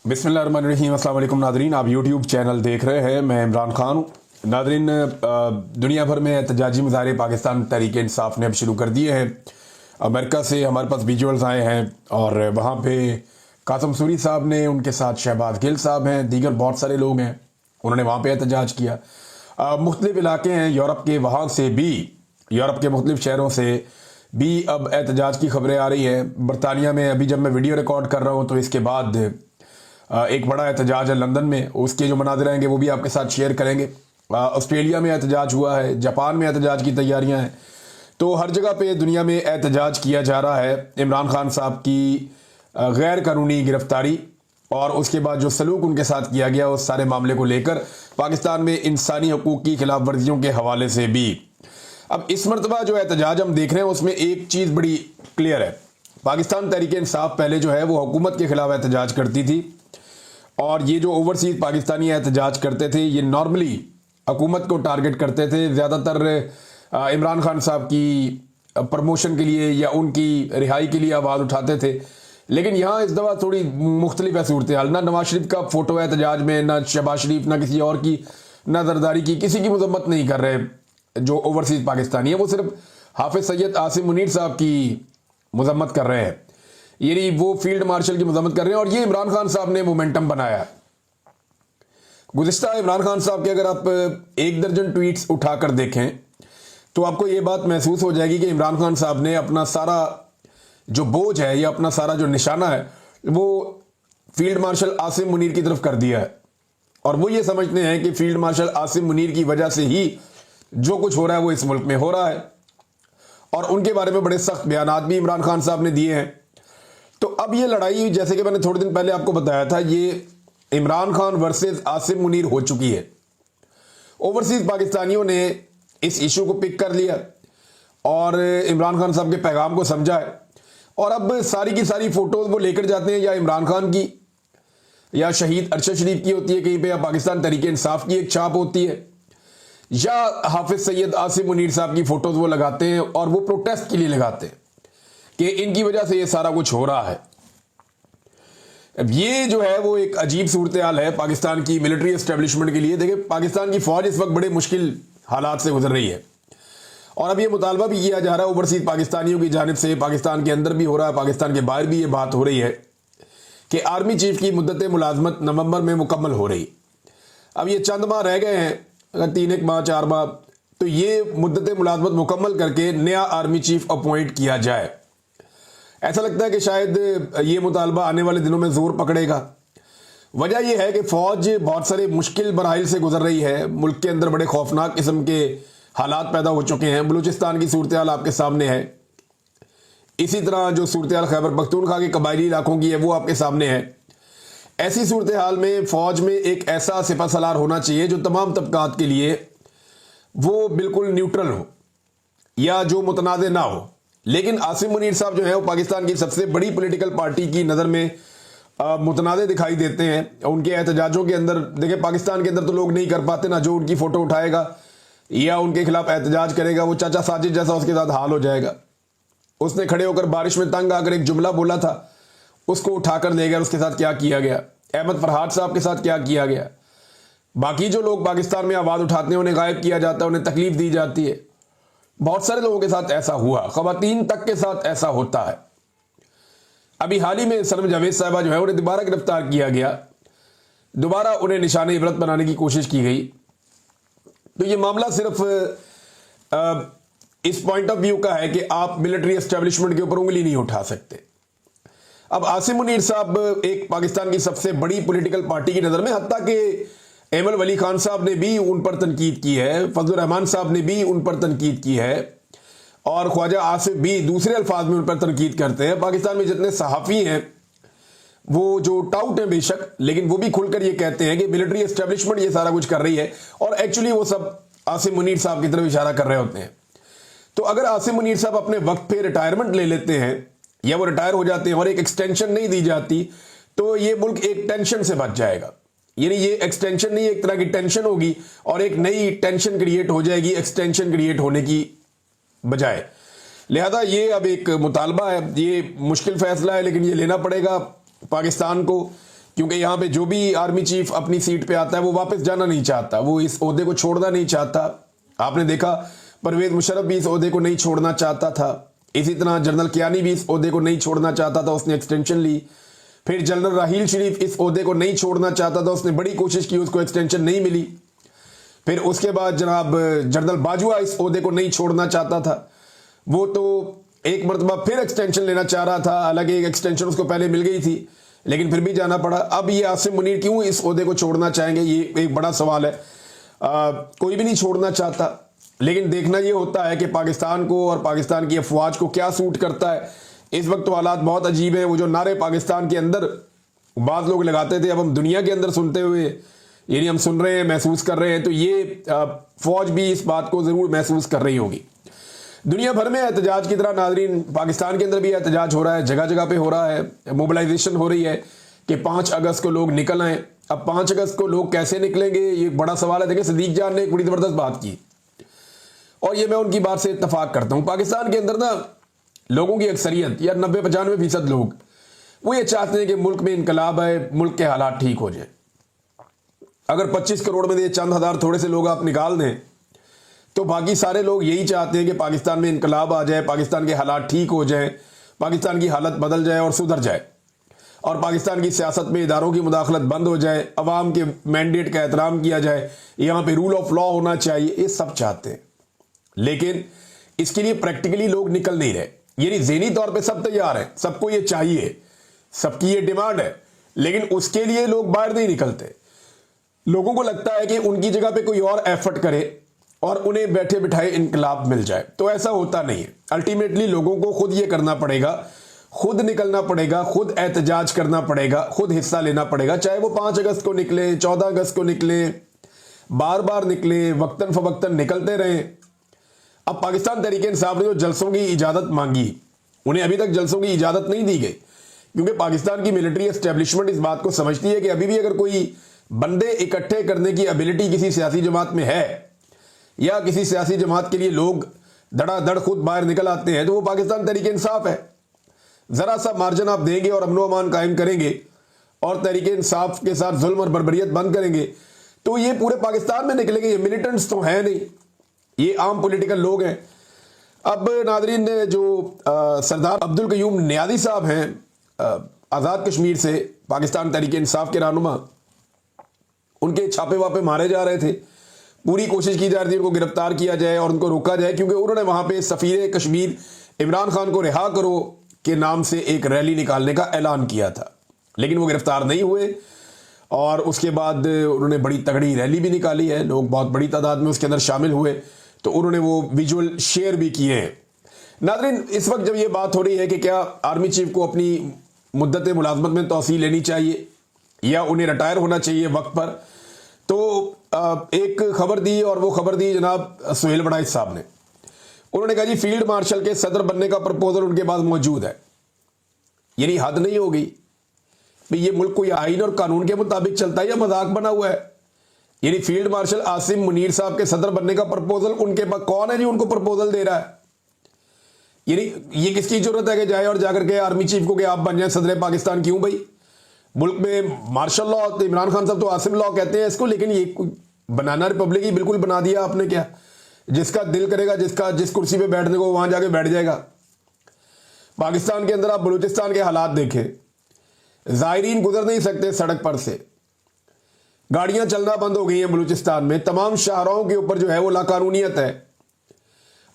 बिस्मिल्लाहिर्रहमानिर्रहीम। अस्सलाम वालेकुम नादरीन, आप यूट्यूब चैनल देख रहे हैं। मैं इमरान खान हूँ। नादरीन, दुनिया भर में एहतजाजी मुजाहरे पाकिस्तान तहरीक इंसाफ ने अब शुरू कर दिए हैं। अमेरिका से हमारे पास विजुअल्स आए हैं और वहाँ पे कासम सूरी साहब ने, उनके साथ शहबाज गिल साहब हैं, दीगर बहुत सारे लोग हैं, उन्होंने वहाँ पे एहतजाज किया। मुख्तलिफ इलाके हैं यूरोप के, वहाँ से भी, यूरोप के मुख्तलिफ शहरों से भी अब एहतजाज की खबरें आ रही हैं। बरतानिया में अभी जब मैं वीडियो रिकॉर्ड कर रहा हूँ तो इसके बाद एक बड़ा एहतजाज है लंदन में, उसके जो मनाज़िर आएंगे वो भी आपके साथ शेयर करेंगे। ऑस्ट्रेलिया में एहतजाज हुआ है, जापान में एहतजाज की तैयारियां हैं। तो हर जगह पे दुनिया में एहतजाज किया जा रहा है इमरान खान साहब की गैर कानूनी गिरफ्तारी और उसके बाद जो सलूक उनके साथ किया गया उस सारे मामले को लेकर पाकिस्तान में इंसानी हकूक़ की खिलाफ वर्जियों के हवाले से भी। अब इस मरतबा जो एहतजाज हम देख रहे हैं उसमें एक चीज़ बड़ी क्लियर है। पाकिस्तान तहरीक इंसाफ पहले जो है वो हुकूमत के खिलाफ एहतजाज करती थी और ये जो ओवरसीज पाकिस्तानी एहतजाज करते थे ये नॉर्मली हुकूमत को टारगेट करते थे, ज़्यादातर इमरान खान साहब की प्रमोशन के लिए या उनकी रिहाई के लिए आवाज़ उठाते थे। लेकिन यहाँ इस दफ़ा थोड़ी मुख्तलिफ है सूरत हाल। ना नवाज शरीफ का फ़ोटो है एहतजाज में, ना शहबाज शरीफ, ना किसी और की, ना जरदारी की, किसी की मजम्मत नहीं कर रहे जो ओवरसीज पाकिस्तानी है। वो सिर्फ हाफिज सैयद आसिम मुनीर साहब की मजम्मत कर रहे हैं, यानी वो फील्ड मार्शल की मजम्मत कर रहे हैं। और ये इमरान खान साहब ने मोमेंटम बनाया। गुज़िश्ता इमरान खान साहब के अगर आप 1 दर्जन ट्वीट्स उठाकर देखें तो आपको ये बात महसूस हो जाएगी कि इमरान खान साहब ने अपना सारा जो बोझ है या अपना सारा जो निशाना है वो फील्ड मार्शल आसिम मुनीर की तरफ कर दिया है। और वो ये समझते हैं कि फील्ड मार्शल आसिम मुनीर की वजह से ही जो कुछ हो रहा है वो इस मुल्क में हो रहा है। और उनके बारे में बड़े सख्त बयानात भी इमरान खान साहब ने दिए हैं। तो अब ये लड़ाई, जैसे कि मैंने थोड़े दिन पहले आपको बताया था, ये इमरान खान वर्सेस आसिम मुनीर हो चुकी है। ओवरसीज पाकिस्तानियों ने इस इशू को पिक कर लिया और इमरान खान साहब के पैगाम को समझा है। और अब सारी की सारी फोटोज वो लेकर जाते हैं, या इमरान खान की या शहीद अरशद शरीफ की होती है कहीं पे, या पाकिस्तान तहरीक इंसाफ की एक छाप होती है, या हाफिज सैयद आसिम मुनीर साहब की फोटोज वो लगाते हैं और वो प्रोटेस्ट के लिए लगाते हैं कि इनकी वजह से ये सारा कुछ हो रहा है। अब ये जो है वो एक अजीब सूरत हाल है पाकिस्तान की मिलिट्री एस्टेब्लिशमेंट के लिए। देखिए, पाकिस्तान की फौज इस वक्त बड़े मुश्किल हालात से गुजर रही है और अब ये मुतालबा भी किया जा रहा है ओवरसीज पाकिस्तानियों की जानिब से, पाकिस्तान के अंदर भी हो रहा है, पाकिस्तान के बाहर भी ये बात हो रही है कि आर्मी चीफ की मुद्दत मुलाजमत नवंबर में मुकम्मल हो रही। अब ये चंद माह रह गए हैं, अगर 3 माह 4 माह, तो ये मुद्दत मुलाजमत मुकम्मल करके नया आर्मी चीफ अपॉइंट किया जाए। ऐसा लगता है कि शायद ये मुतालबा आने वाले दिनों में जोर पकड़ेगा। वजह यह है कि फौज बहुत सारे मुश्किल मराहिल से गुजर रही है। मुल्क के अंदर बड़े खौफनाक किस्म के हालात पैदा हो चुके हैं। बलूचिस्तान की सूरत हाल आपके सामने है, इसी तरह जो सूरत हाल खैबर पख्तूनख्वा के कबायली इलाकों की है वो आपके सामने है। ऐसी सूरत हाल में फौज में एक ऐसा सिपह सलार होना चाहिए जो तमाम तबकात के लिए वो बिल्कुल न्यूट्रल हो या जो मुतनाज़ ना हो। लेकिन आसिम मुनीर साहब जो है वो पाकिस्तान की सबसे बड़ी पॉलिटिकल पार्टी की नज़र में मुतनाज़ दिखाई देते हैं। उनके एहतजाजों के अंदर देखिए, पाकिस्तान के अंदर तो लोग नहीं कर पाते ना, जो उनकी फ़ोटो उठाएगा या उनके खिलाफ एहतजाज करेगा वो चाचा साजिद जैसा उसके साथ हाल हो जाएगा। उसने खड़े होकर बारिश में तंग आकर एक जुमला बोला था, उसको उठाकर ले गया, उसके साथ क्या किया गया। अहमद फरहाद साहब के साथ क्या किया गया। बाकी जो लोग पाकिस्तान में आवाज़ उठाते हैं उन्हें गायब किया जाता है, उन्हें तकलीफ दी जाती है। बहुत सारे लोगों के साथ ऐसा हुआ, खवातीन तक के साथ ऐसा होता है। अभी हाल ही में सनम जावेद साहिबा जो है उन्हें दोबारा गिरफ्तार किया गया, दोबारा उन्हें निशान इबरत बनाने की कोशिश की गई। तो ये मामला सिर्फ इस पॉइंट ऑफ व्यू का है कि आप मिलिट्री एस्टेब्लिशमेंट के ऊपर उंगली नहीं उठा सकते। अब आसिम मुनीर साहब एक पाकिस्तान की सबसे बड़ी पॉलिटिकल पार्टी की नज़र में, हत्ता कि एमल वली खान साहब ने भी उन पर तनकीद की है, फजलुर रहमान साहब ने भी उन पर तनकीद की है और ख्वाजा आसिफ भी दूसरे अल्फाज में उन पर तनकीद करते हैं। पाकिस्तान में जितने सहाफ़ी हैं वो जो टाउट हैं बेशक, लेकिन वो भी खुलकर ये कहते हैं कि मिलिट्री एस्टेब्लिशमेंट ये सारा कुछ कर रही है और एक्चुअली वो सब आसिम मुनीर साहब की तरफ इशारा कर रहे होते हैं। तो अगर आसिम मुनीर साहब अपने वक्त पे रिटायरमेंट ले लेते हैं या वो रिटायर हो जाते हैं और एक एक्सटेंशन नहीं दी जाती तो ये मुल्क एक टेंशन से बच जाएगा। यानी ये एक्सटेंशन नहीं, एक तरह की टेंशन होगी और एक नई टेंशन क्रिएट हो जाएगी एक्सटेंशन क्रिएट होने की बजाय। लिहाजा ये अब एक मुतालबा है, ये मुश्किल फैसला है लेकिन ये लेना पड़ेगा पाकिस्तान को क्योंकि यहाँ पे जो भी आर्मी चीफ अपनी सीट पे आता है वो वापस जाना नहीं चाहता, वो इस ओहदे को छोड़ना नहीं चाहता। आपने देखा परवेज मुशर्रफ भी इस ओहदे को नहीं छोड़ना चाहता था, इसी तरह जनरल कियानी भी इस ओहदे को नहीं छोड़ना चाहता था, उसने एक्सटेंशन ली। फिर जनरल राहील शरीफ इस ओहदे को नहीं छोड़ना चाहता था, उसने बड़ी कोशिश की, उसको एक्सटेंशन नहीं मिली। फिर उसके बाद जनाब जनरल बाजवा इस ओहदे को नहीं छोड़ना चाहता था, वो तो एक मरतबा फिर एक्सटेंशन लेना चाह रहा था, हालांकि एक एक्सटेंशन उसको पहले मिल गई थी लेकिन फिर भी जाना पड़ा। अब ये आसिम मुनीर क्यों इस ओहदे को छोड़ना चाहेंगे, ये एक बड़ा सवाल है। कोई भी नहीं छोड़ना चाहता, लेकिन देखना ये होता है कि पाकिस्तान को और पाकिस्तान की अफवाज को क्या सूट करता है। इस वक्त तो हालात बहुत अजीब हैं। वो जो नारे पाकिस्तान के अंदर बाज़ लोग लगाते थे, अब हम दुनिया के अंदर सुनते हुए, यानी हम सुन रहे हैं, महसूस कर रहे हैं, तो ये फौज भी इस बात को ज़रूर महसूस कर रही होगी। दुनिया भर में एहतजाज की तरह नाजरीन पाकिस्तान के अंदर भी एहतजाज हो रहा है, जगह जगह पे हो रहा है, मोबिलाइजेशन हो रही है कि 5 अगस्त को लोग निकल आए। अब 5 अगस्त को लोग कैसे निकलेंगे, ये बड़ा सवाल है। देखिए, सदीक जान ने एक बड़ी ज़बरदस्त बात की और ये मैं उनकी बात से इत्तफाक करता हूँ। पाकिस्तान के अंदर ना लोगों की अक्सरियत या 90-95% लोग वो ये चाहते हैं कि मुल्क में इनकलाब आए, मुल्क के हालात ठीक हो जाए। अगर 25 करोड़ में से चंद हज़ार थोड़े से लोग आप निकाल दें तो बाकी सारे लोग यही चाहते हैं कि पाकिस्तान में इनकलाब आ जाए, पाकिस्तान के हालात ठीक हो जाए, पाकिस्तान की हालत बदल जाए और सुधर जाए और पाकिस्तान की सियासत में इदारों की मुदाखलत बंद हो जाए, अवाम के मैंडेट का एहतराम किया जाए, यहाँ पे रूल ऑफ लॉ होना चाहिए, ये सब चाहते हैं। लेकिन इसके लिए प्रैक्टिकली लोग निकल नहीं रहे। यानी ज़हनी तौर पे सब तैयार हैं, सबको ये चाहिए, सबकी ये डिमांड है, लेकिन उसके लिए लोग बाहर नहीं निकलते। लोगों को लगता है कि उनकी जगह पे कोई और एफर्ट करे और उन्हें बैठे बिठाए इनकलाब मिल जाए, तो ऐसा होता नहीं है। अल्टीमेटली लोगों को खुद ये करना पड़ेगा, खुद निकलना पड़ेगा, खुद एहतजाज करना पड़ेगा, खुद हिस्सा लेना पड़ेगा। चाहे वो 5 अगस्त को निकले, 14 अगस्त को निकले, बार बार निकले, वक्तन फवक्तन निकलते रहे। अब पाकिस्तान तहरीक इंसाफ ने जो जलसों की इजाज़त मांगी, उन्हें अभी तक जलसों की इजाज़त नहीं दी गई, क्योंकि पाकिस्तान की मिलिट्री एस्टेब्लिशमेंट इस बात को समझती है कि अभी भी अगर कोई बंदे इकट्ठे करने की एबिलिटी किसी सियासी जमात में है या किसी सियासी जमात के लिए लोग धड़ाधड़ खुद बाहर निकल आते हैं, तो वो पाकिस्तान तहरीक इंसाफ है। ज़रा सा मार्जिन आप देंगे और अमन अमान कायम करेंगे और तहरीक इंसाफ के साथ जुल्म और बर्बरियत बंद करेंगे, तो ये पूरे पाकिस्तान में निकलेंगे। ये मिलिटेंट्स तो हैं नहीं, ये आम पॉलिटिकल लोग हैं। अब नाजरीन, जो सरदार अब्दुल कयूम नियाज़ी साहब हैं आज़ाद कश्मीर से, पाकिस्तान तहरीक इंसाफ के रहनुमा, उनके छापे वापे मारे जा रहे थे। पूरी कोशिश की जा रही थी उनको गिरफ्तार किया जाए और उनको रोका जाए, क्योंकि उन्होंने वहां पे सफीर कश्मीर इमरान खान को रिहा करो के नाम से एक रैली निकालने का ऐलान किया था, लेकिन वो गिरफ्तार नहीं हुए। और उसके बाद उन्होंने बड़ी तगड़ी रैली भी निकाली है, लोग बहुत बड़ी तादाद में उसके अंदर शामिल हुए, तो उन्होंने वो विजुअल शेयर भी किए हैं। नाज़रीन, इस वक्त जब ये बात हो रही है कि क्या आर्मी चीफ को अपनी मुद्दत मुलाजमत में तौसील लेनी चाहिए या उन्हें रिटायर होना चाहिए वक्त पर, तो एक खबर दी, और वो खबर दी जनाब सुहेल बड़ाइच साहब ने। उन्होंने कहा जी फील्ड मार्शल के सदर बनने का प्रपोजल उनके पास मौजूद है। यानी हद नहीं हो गई भाई, ये मुल्क कोई आइन और कानून के मुताबिक चलता है या मजाक बना हुआ है? यानी फील्ड मार्शल आसिम मुनीर साहब के सदर बनने का प्रपोजल उनके पास, कौन है जी उनको प्रपोजल दे रहा है? यानी ये किसकी जरूरत है कि जाए और जाकर के आर्मी चीफ को कि आप बन जाए सदर पाकिस्तान? क्यों भाई? मुल्क में मार्शल लॉ, तो इमरान खान साहब तो आसिम लॉ कहते हैं इसको, लेकिन ये बनाना रिपब्लिक ही बिल्कुल बना दिया आपने। क्या जिसका दिल करेगा, जिस कुर्सी पे बैठने को वहां जाके बैठ जाएगा। पाकिस्तान के अंदर आप बलूचिस्तान के हालात देखें, जायरीन गुजर नहीं सकते सड़क पर से, गाड़ियां चलना बंद हो गई हैं बलूचिस्तान में, तमाम शाहराहों के ऊपर जो है वो लाकानूनियत है।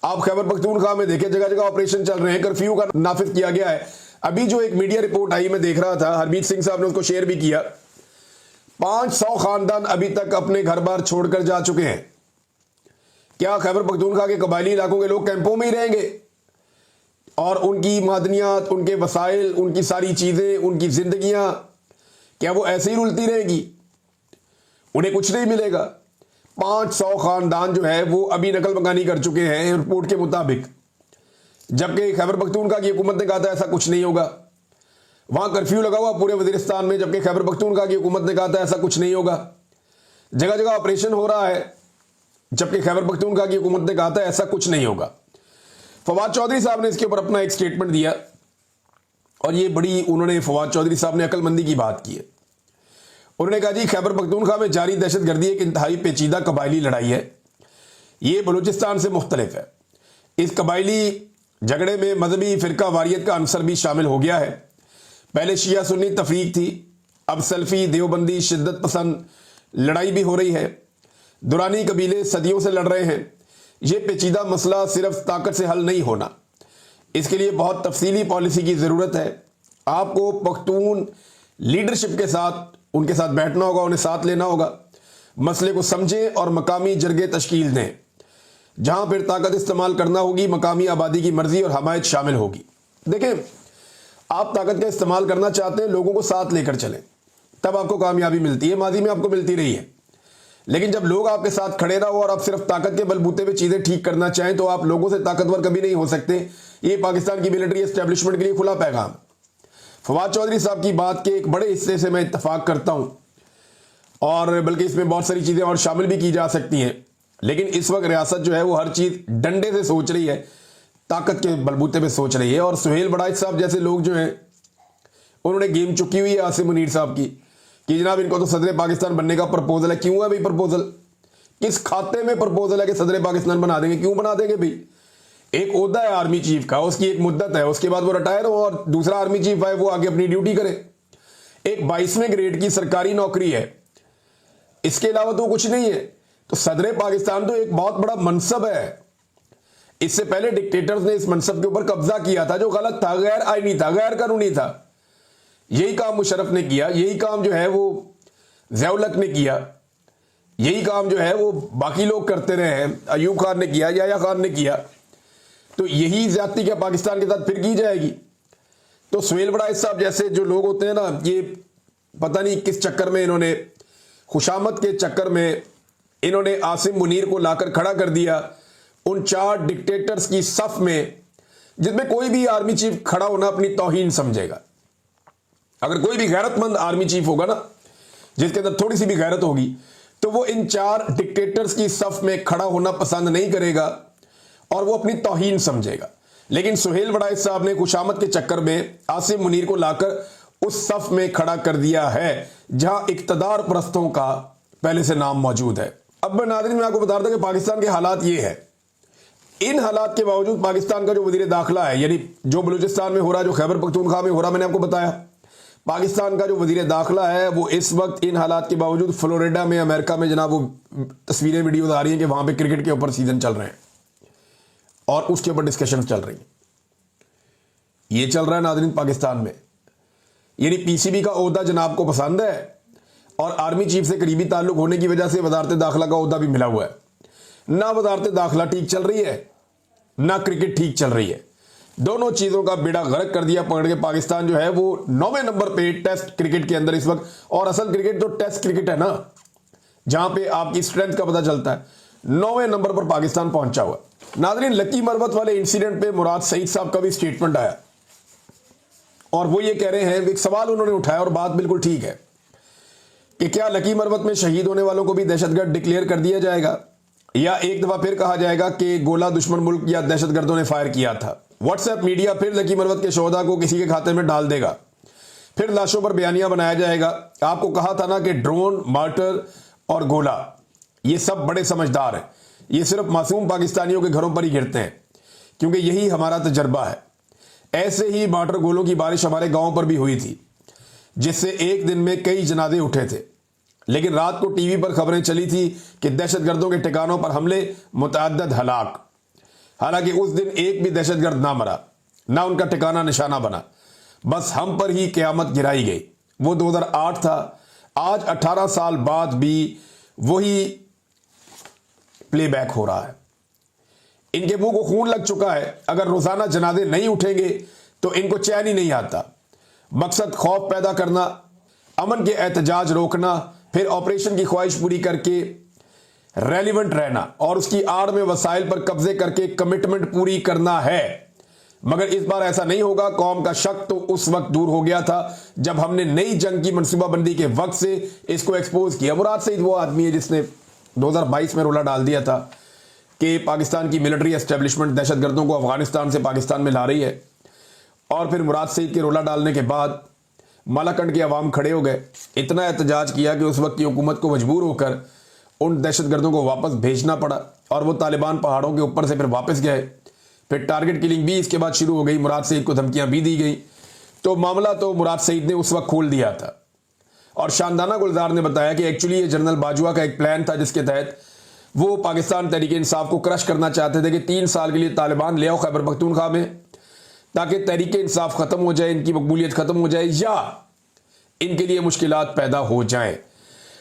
आप खैबर पख्तूनख्वा में देखें, जगह जगह ऑपरेशन चल रहे हैं, कर्फ्यू का नाफिज किया गया है। अभी जो एक मीडिया रिपोर्ट आई, मैं देख रहा था, हरमीत सिंह साहब ने उसको शेयर भी किया, 500 खानदान अभी तक अपने घर बार छोड़कर जा चुके हैं। क्या खैबर पख्तूनख्वा के कबायली इलाकों के लोग कैंपों में ही रहेंगे और उनकी मादनियात, उनके वसाइल, उनकी सारी चीजें, उनकी जिंदगियां, क्या वो ऐसे ही रुलती रहेंगी? उन्हें कुछ नहीं मिलेगा। 500 खानदान जो है वो अभी नकल मकानी कर चुके हैं रिपोर्ट के मुताबिक, जबकि खैबर पख्तूनख्वा की हुकूमत ने कहा था ऐसा कुछ नहीं होगा। वहां कर्फ्यू लगा हुआ पूरे वजीरिस्तान में, जबकि खैबर पख्तूनख्वा की हुकूमत ने कहा था ऐसा कुछ नहीं होगा। जगह जगह ऑपरेशन हो रहा है, जबकि खैबर पख्तूनख्वा की हुकूमत ने कहा था ऐसा कुछ नहीं होगा। फवाद चौधरी साहब ने इसके ऊपर अपना एक स्टेटमेंट दिया और ये बड़ी, उन्होंने फवाद चौधरी साहब ने अक्लमंदी की बात की है। उन्होंने कहा जी खैबर पख्तूनख्वा में जारी दहशतगर्दी एक इंतहाई पेचीदा कबायली लड़ाई है, ये बलूचिस्तान से मुख्तलिफ है। इस कबायली झगड़े में मजहबी फिरका वारियत का अंसर भी शामिल हो गया है। पहले शिया सुन्नी तफरीक थी, अब सल्फी देवबंदी शिद्दत पसंद लड़ाई भी हो रही है। दुरानी कबीले सदियों से लड़ रहे हैं। ये पेचीदा मसला सिर्फ ताकत से हल नहीं होना, इसके लिए बहुत तफसीली पॉलिसी की ज़रूरत है। आपको पख्तून लीडरशिप के साथ उनके साथ बैठना होगा, उन्हें साथ लेना होगा, मसले को समझें और मकामी जरगे तश्कील दें, जहां फिर ताकत इस्तेमाल करना होगी, मकामी आबादी की मर्जी और हमायत शामिल होगी। देखें, आप ताकत का इस्तेमाल करना चाहते हैं, लोगों को साथ लेकर चलें, तब आपको कामयाबी मिलती है। माजी में आपको मिलती रही है, लेकिन जब लोग आपके साथ खड़े ना हो और आप सिर्फ ताकत के बलबूते पे चीजें ठीक करना चाहें तो आप लोगों से ताकतवर कभी नहीं हो सकते। ये पाकिस्तान की मिलिट्री एस्टेब्लिशमेंट के लिए खुला पैगाम। फवाद चौधरी साहब की बात के एक बड़े हिस्से से मैं इत्तफाक करता हूं, और बल्कि इसमें बहुत सारी चीजें और शामिल भी की जा सकती हैं, लेकिन इस वक्त रियासत जो है वो हर चीज डंडे से सोच रही है, ताकत के बलबूते पे सोच रही है। और सुहेल बड़ाइच साहब जैसे लोग जो हैं उन्होंने गेम चुकी हुई है आसिम मुनीर साहब की कि जनाब इनको तो सदर पाकिस्तान बनने का प्रपोजल है। क्यों है भाई प्रपोजल? किस खाते में प्रपोजल है कि सदर पाकिस्तान बना देंगे? क्यों बना देंगे भाई? एक ओहदा है आर्मी चीफ का, उसकी एक मुद्दत है, उसके बाद वो रिटायर हो और दूसरा आर्मी चीफ आए वो आगे अपनी ड्यूटी करे। एक 22वें ग्रेड की सरकारी नौकरी है, इसके अलावा तो कुछ नहीं है। तो सदर पाकिस्तान तो एक बहुत बड़ा मनसब है। इससे पहले डिक्टेटर्स ने इस मनसब के ऊपर कब्जा किया था, जो गलत था, गैर आईनी था, गैर कानूनी था। यही काम मुशर्रफ ने किया, यही काम जो है वो ज़िया-उल-हक ने किया, यही काम जो है वो बाकी लोग करते रहे हैं। अयूब खान ने किया, याया खान ने किया। तो यही ज्यादती क्या पाकिस्तान के साथ फिर की जाएगी? तो सुहेल बड़ाइच साहब जैसे जो लोग होते हैं ना, ये पता नहीं किस चक्कर में इन्होंने, खुशामद के चक्कर में इन्होंने आसिम मुनीर को लाकर खड़ा कर दिया उन 4 डिक्टेटर्स की सफ में, जिसमें कोई भी आर्मी चीफ खड़ा होना अपनी तौहीन समझेगा। अगर कोई भी गैरतमंद आर्मी चीफ होगा ना, जिसके अंदर थोड़ी सी भी गैरत होगी, तो वो इन 4 डिक्टेटर्स की सफ में खड़ा होना पसंद नहीं करेगा और वो अपनी तौहीन समझेगा। लेकिन सुहेल बड़ाइच साहब ने खुशामद के चक्कर में आसिम मुनीर को लाकर उस सफ में खड़ा कर दिया है जहां इक्तदार परस्तों का पहले से नाम मौजूद है। अब नाज़रीन मैं आपको बता रहा था कि पाकिस्तान के हालात ये है। इन हालात के बावजूद पाकिस्तान का जो वजीर दाखिला है, यानी जो बलूचिस्तान में हो रहा, जो खैबर पख्तूनख्वा में हो रहा, मैंने आपको बताया, पाकिस्तान का जो वजीर दाखिला है वो इस वक्त इन हालात के बावजूद फ्लोरिडा में, अमेरिका में, जनाब वो तस्वीरें वीडियोज आ रही हैं कि वहां पे क्रिकेट के ऊपर सीजन चल रहे हैं और उसके ऊपर डिस्कशन चल रही हैं। ये चल रहा है नाज़रीन पाकिस्तान में। यानी पीसीबी का ओहदा जनाब को पसंद है और आर्मी चीफ से करीबी ताल्लुक होने की वजह से वजारत दाखिला का ओहदा भी मिला हुआ है। ना वजारत दाखिला ठीक चल रही है, ना क्रिकेट ठीक चल रही है। दोनों चीजों का बेड़ा गर्क कर दिया पकड़ के। पाकिस्तान जो है वो 9वें नंबर पे टेस्ट क्रिकेट के अंदर इस वक्त, और असल क्रिकेट तो टेस्ट क्रिकेट है ना, जहां पे आपकी स्ट्रेंथ का पता चलता है। 9वें नंबर पर पाकिस्तान पहुंचा हुआ। नाज़रीन लकी मरवत वाले इंसिडेंट पे मुराद सईद साहब का भी स्टेटमेंट आया और वो ये कह रहे हैं, एक सवाल उन्होंने उठाया और बात बिल्कुल ठीक है कि क्या लकी मरवत में शहीद होने वालों को भी दहशतगर्द डिक्लेयर कर दिया जाएगा, या एक दफा फिर कहा जाएगा कि गोला दुश्मन मुल्क या दहशतगर्दों ने फायर किया था। व्हाट्सएप मीडिया फिर लकी मरवत के शोहदा को किसी के खाते में डाल देगा, फिर लाशों पर बयानियां बनाया जाएगा। आपको कहा था ना कि ड्रोन, मार्टर और गोला ये सब बड़े समझदार हैं, ये सिर्फ मासूम पाकिस्तानियों के घरों पर ही गिरते हैं, क्योंकि यही हमारा तजर्बा है। ऐसे ही मार्टर गोलों की बारिश हमारे गांव पर भी हुई थी, जिससे एक दिन में कई जनाजे उठे थे। लेकिन रात को टीवी पर खबरें चली थी कि दहशतगर्दों के ठिकानों पर हमले, मुतअद्दिद हलाक। हालांकि उस दिन एक भी दहशतगर्द ना मरा, ना उनका ठिकाना निशाना बना, बस हम पर ही क़यामत गिराई गई। वो 2008 था। आज 18 साल बाद भी वही प्लेबैक हो रहा है। इनके मुंह को खून लग चुका है। अगर रोजाना जनाजे नहीं उठेंगे तो इनको चैन ही नहीं आता। मकसद खौफ पैदा करना, अमन के एहतजाज रोकना, फिर ऑपरेशन की ख्वाहिश पूरी करके रेलिवेंट रहना और उसकी आड़ में वसाइल पर कब्जे करके कमिटमेंट पूरी करना है। मगर इस बार ऐसा नहीं होगा। कौम का शक तो उस वक्त दूर हो गया था जब हमने नई जंग की मनसूबाबंदी के वक्त से इसको एक्सपोज किया। मुराद सईद वो आदमी है जिसने 2022 में रोला डाल दिया था कि पाकिस्तान की मिलिट्री एस्टेब्लिशमेंट दहशतगर्दों को अफगानिस्तान से पाकिस्तान में ला रही है, और फिर मुराद सईद के रोला डालने के बाद मालाकंड के अवाम खड़े हो गए, इतना एहतजाज किया कि उस वक्त की हुकूमत को मजबूर होकर उन दहशतगर्दों को वापस भेजना पड़ा और वो तालिबान पहाड़ों के ऊपर से फिर वापस गए। फिर टारगेट किलिंग भी इसके बाद शुरू हो गई, मुराद सईद को धमकियां भी दी गई। तो मामला तो मुराद सईद ने उस वक्त खोल दिया था और शानदाना गुलजार ने बताया कि एक्चुअली ये जनरल बाजवा का एक प्लान था जिसके तहत वो पाकिस्तान तहरीक इंसाफ को क्रश करना चाहते थे कि 3 साल के लिए तालिबान ले आओ खैबर पख्तूनख्वा में, ताकि तहरीक इंसाफ खत्म हो जाए, इनकी मकबूलियत खत्म हो जाए या इनके लिए मुश्किलात पैदा हो जाएं।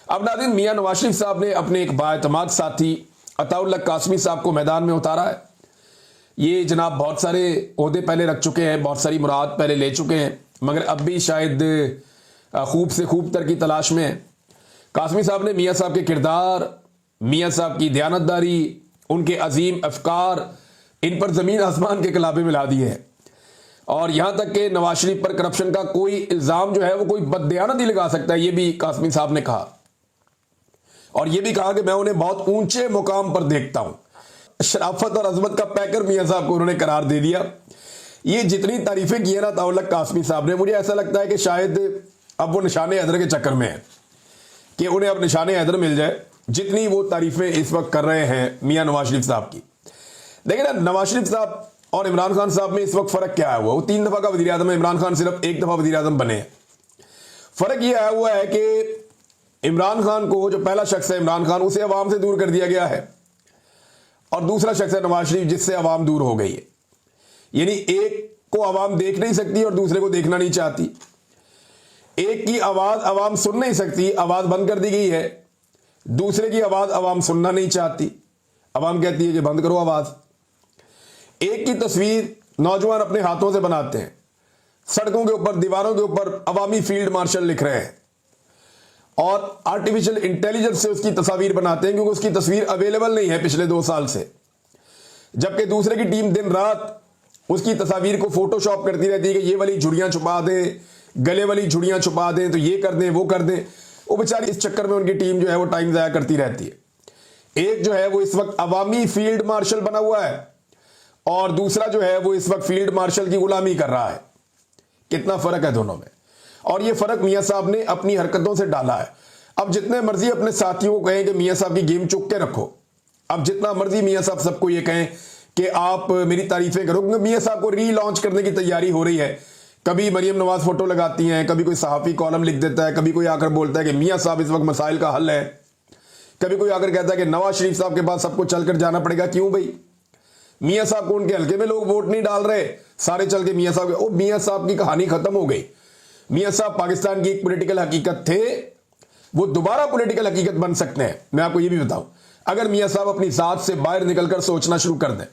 अब नाज़रीन, मियां नवाज शरीफ साहब ने अपने एक बाएतमाद साथी अताउल्ला कासमी साहब को मैदान में उतारा है। ये जनाब बहुत सारे ओहदे पहले रख चुके हैं, बहुत सारी मुराद पहले ले चुके हैं, मगर अब भी शायद खूब से खूब तर की तलाश में है। कासमी साहब ने मियां साहब के किरदार, मियां साहब की दयानतदारी, उनके अजीम अफकार, इन पर ज़मीन आसमान के कलाबे मिला दिए हैं और यहां तक कि नवाज शरीफ पर करप्शन का कोई इल्ज़ाम जो है वो कोई बददयानत ही लगा सकता है, ये भी कासमी साहब ने कहा। और ये भी कहा कि मैं उन्हें बहुत ऊंचे मुकाम पर देखता हूं। शराफत और अजमत का पैकर मियां साहब को उन्होंने करार दे दिया। ये जितनी तारीफें की है ना अताउल्ला कासमी साहब ने, मुझे ऐसा लगता है कि शायद अब वो निशाने हैदर के चक्कर में है कि उन्हें अब निशाने हैदर मिल जाए, जितनी वो तारीफें इस वक्त कर रहे हैं मियां नवाज शरीफ साहब की। देखिए ना, नवाज शरीफ साहब और इमरान खान साहब में इस वक्त फर्क क्या है हुआ? वो 3 दफा का वजीर आजम है, इमरान खान सिर्फ 1 दफा वजीर आजम बने हैं। फर्क यह आया हुआ है कि इमरान खान को, जो पहला शख्स है इमरान खान, उसे अवाम से दूर कर दिया गया है और दूसरा शख्स है नवाज शरीफ, जिससे अवाम दूर हो गई है। यानी एक को अवाम देख नहीं सकती और दूसरे को देखना नहीं चाहती। एक की आवाज अवाम सुन नहीं सकती, आवाज बंद कर दी गई है। दूसरे की आवाज अवाम सुनना नहीं चाहती, अवाम कहती है कि बंद करो आवाज। एक की तस्वीर नौजवान अपने हाथों से बनाते हैं, सड़कों के ऊपर, दीवारों के ऊपर अवामी फील्ड मार्शल लिख रहे हैं और आर्टिफिशियल इंटेलिजेंस से उसकी तस्वीर बनाते हैं क्योंकि उसकी तस्वीर अवेलेबल नहीं है पिछले 2 साल से। जबकि दूसरे की टीम दिन रात उसकी तस्वीर को फोटोशॉप करती रहती है कि ये वाली झुड़ियां छुपा दें, गले वाली झुड़ियां छुपा दें, तो ये कर दें, वो कर दें। वो बेचारी इस चक्कर में उनकी टीम जो है वो टाइम ज़ाया करती रहती है। एक जो है वो इस वक्त अवामी फील्ड मार्शल बना हुआ है और दूसरा जो है वो इस वक्त फील्ड मार्शल की गुलामी कर रहा है। कितना फर्क है दोनों में, और ये फर्क मियां साहब ने अपनी हरकतों से डाला है। अब जितने मर्जी अपने साथियों को कहें कि मियां साहब की गेम चुक के रखो, अब जितना मर्जी मियां साहब सबको ये कहें कि आप मेरी तारीफें करो, क्योंकि मियां साहब को रीलॉन्च करने की तैयारी हो रही है। कभी मरियम नवाज फोटो लगाती हैं, कभी कोई सहाफ़ी कॉलम लिख देता है, कभी कोई आकर बोलता है कि मियां साहब इस वक्त मसाइल का हल है, कभी कोई आकर कहता है कि नवाज शरीफ साहब के पास सबको चलकर जाना पड़ेगा। क्यों भाई? मियां साहब को उनके हल्के में लोग वोट नहीं डाल रहे, सारे चल के मियां साहब। ओ, मियां साहब की कहानी खत्म हो गई। मियां साहब पाकिस्तान की एक पॉलिटिकल हकीकत थे, वो दोबारा पॉलिटिकल हकीकत बन सकते हैं। मैं आपको ये भी बताऊं, अगर मियां साहब अपनी जात से बाहर निकलकर सोचना शुरू कर दें,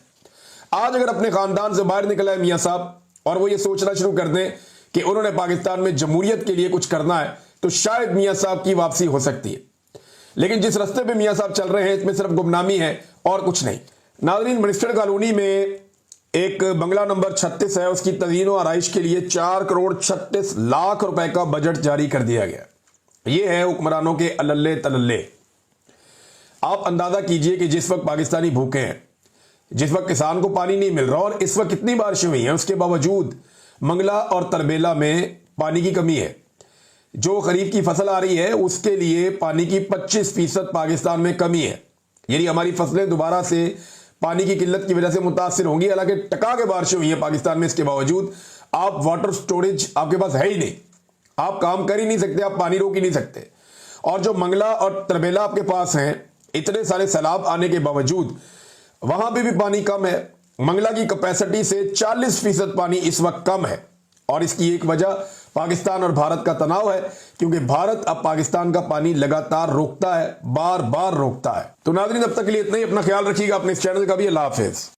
आज अगर अपने खानदान से बाहर निकला है मियां साहब और वो ये सोचना शुरू कर दें कि उन्होंने पाकिस्तान में जमहूरियत के लिए कुछ करना है, तो शायद मियां साहब की वापसी हो सकती है। लेकिन जिस रास्ते पे मियां साहब चल रहे हैं इसमें सिर्फ गुमनामी है और कुछ नहीं। नाज़रीन, मिनिस्टर कॉलोनी में एक बंगला नंबर 36 है, उसकी तज़ीन और आराइश के लिए 4 करोड़ 36 लाख रुपए का बजट जारी कर दिया गया। ये है हुक्मरानों के अल्ले तलल्ले। आप अंदाजा कीजिए कि जिस वक्त पाकिस्तानी भूखे हैं, जिस वक्त किसान को पानी नहीं मिल रहा और इस वक्त कितनी बारिशें हुई हैं, उसके बावजूद मंगला और तरबेला में पानी की कमी है। जो खरीफ की फसल आ रही है उसके लिए पानी की 25% पाकिस्तान में कमी है। यानी हमारी फसलें दोबारा से पानी की किल्लत की वजह से मुतासिर होंगी। हालांकि टका के बारिशें हुई हैं पाकिस्तान में, इसके बावजूद आप वाटर स्टोरेज आपके पास है ही नहीं, आप काम कर ही नहीं सकते, आप पानी रोक ही नहीं सकते। और जो मंगला और तरबेला आपके पास हैं, इतने सारे सैलाब आने के बावजूद वहां पे भी पानी कम है। मंगला की कैपेसिटी से 40% पानी इस वक्त कम है और इसकी एक वजह पाकिस्तान और भारत का तनाव है, क्योंकि भारत अब पाकिस्तान का पानी लगातार रोकता है, बार बार रोकता है। तो नाज़रीन, अब तक के लिए इतना ही। अपना ख्याल रखिएगा, अपने इस चैनल का भी। अल्लाह हाफिज।